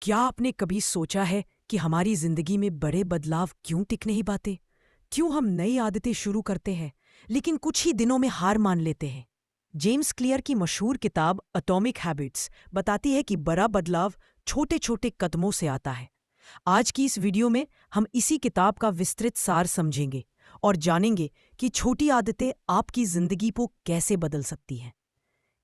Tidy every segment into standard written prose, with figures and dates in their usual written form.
क्या आपने कभी सोचा है कि हमारी जिंदगी में बड़े बदलाव क्यों टिक नहीं पाते? क्यों हम नई आदतें शुरू करते हैं लेकिन कुछ ही दिनों में हार मान लेते हैं? जेम्स क्लियर की मशहूर किताब एटॉमिक हैबिट्स बताती है कि बड़ा बदलाव छोटे छोटे कदमों से आता है। आज की इस वीडियो में हम इसी किताब का विस्तृत सार समझेंगे और जानेंगे कि छोटी आदतें आपकी जिंदगी को कैसे बदल सकती हैं।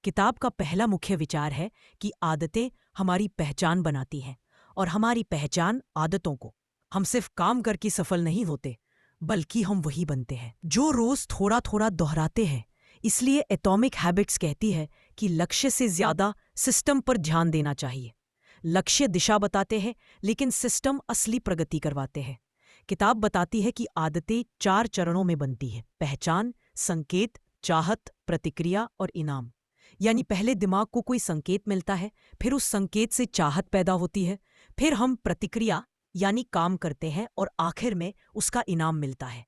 किताब का पहला मुख्य विचार है कि आदतें हमारी पहचान बनाती हैं और हमारी पहचान आदतों को। हम सिर्फ काम करके सफल नहीं होते, बल्कि हम वही बनते हैं जो रोज थोड़ा थोड़ा दोहराते हैं। इसलिए एटॉमिक हैबिट्स कहती है कि लक्ष्य से ज्यादा सिस्टम पर ध्यान देना चाहिए। लक्ष्य दिशा बताते हैं, लेकिन सिस्टम असली प्रगति करवाते हैं। किताब बताती है कि आदतें 4 चरणों में बनती है: पहचान, संकेत, चाहत, प्रतिक्रिया और इनाम। यानी पहले दिमाग को कोई संकेत मिलता है, फिर उस संकेत से चाहत पैदा होती है, फिर हम प्रतिक्रिया यानी काम करते हैं और आखिर में उसका इनाम मिलता है।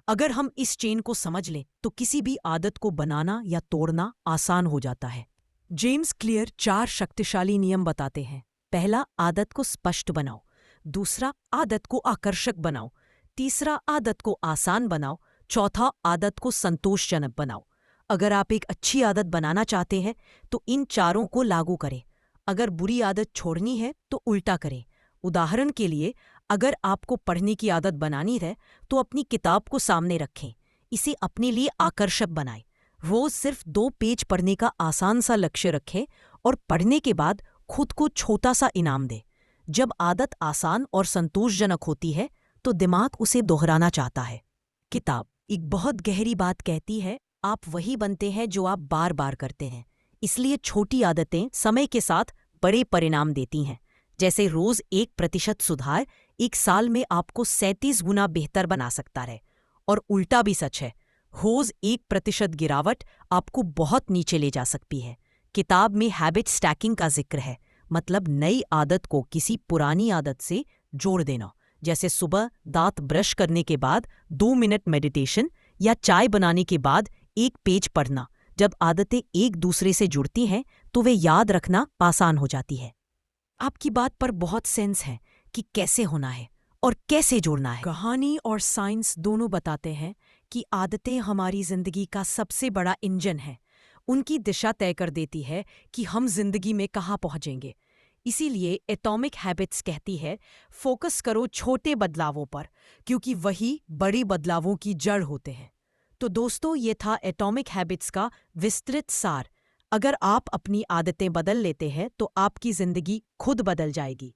अगर हम इस चेन को समझ लें तो किसी भी आदत को बनाना या तोड़ना आसान हो जाता है। जेम्स क्लियर 4 शक्तिशाली नियम बताते हैं। पहला, आदत को स्पष्ट बनाओ। दूसरा, आदत को आकर्षक बनाओ। तीसरा, आदत को आसान बनाओ। चौथा, आदत को संतोषजनक बनाओ। अगर आप एक अच्छी आदत बनाना चाहते हैं तो इन चारों को लागू करें। अगर बुरी आदत छोड़नी है तो उल्टा करें। उदाहरण के लिए, अगर आपको पढ़ने की आदत बनानी है तो अपनी किताब को सामने रखें, इसे अपने लिए आकर्षक बनाएं। रोज सिर्फ 2 पेज पढ़ने का आसान सा लक्ष्य रखें और पढ़ने के बाद खुद को छोटा सा इनाम दें। जब आदत आसान और संतोषजनक होती है तो दिमाग उसे दोहराना चाहता है। किताब एक बहुत गहरी बात कहती है, आप वही बनते हैं जो आप बार बार करते हैं। इसलिए छोटी आदतें समय के साथ बड़े परिणाम देती हैं। जैसे रोज 1% सुधार 1 साल में आपको 37 गुना बेहतर बना सकता है। और उल्टा भी सच है, रोज 1% गिरावट आपको बहुत नीचे ले जा सकती है। किताब में हैबिट स्टैकिंग का जिक्र है, मतलब नई आदत को किसी पुरानी आदत से जोड़ देना। जैसे सुबह दांत ब्रश करने के बाद 2 मिनट मेडिटेशन या चाय बनाने के बाद 1 पेज पढ़ना। जब आदतें एक दूसरे से जुड़ती हैं तो वे याद रखना आसान हो जाती है। आपकी बात पर बहुत सेंस है कि कैसे होना है और कैसे जोड़ना है। कहानी और साइंस दोनों बताते हैं कि आदतें हमारी जिंदगी का सबसे बड़ा इंजन है। उनकी दिशा तय कर देती है कि हम जिंदगी में कहाँ पहुंचेंगे। इसीलिए एटॉमिक हैबिट्स कहती है, फोकस करो छोटे बदलावों पर, क्योंकि वही बड़ी बदलावों की जड़ होते हैं। तो दोस्तों, ये था एटॉमिक हैबिट्स का विस्तृत सार। अगर आप अपनी आदतें बदल लेते हैं तो आपकी जिंदगी खुद बदल जाएगी।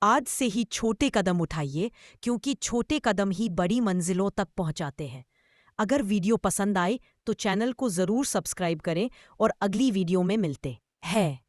आज से ही छोटे कदम उठाइए, क्योंकि छोटे कदम ही बड़ी मंजिलों तक पहुंचाते हैं। अगर वीडियो पसंद आए तो चैनल को जरूर सब्सक्राइब करें और अगली वीडियो में मिलते हैं।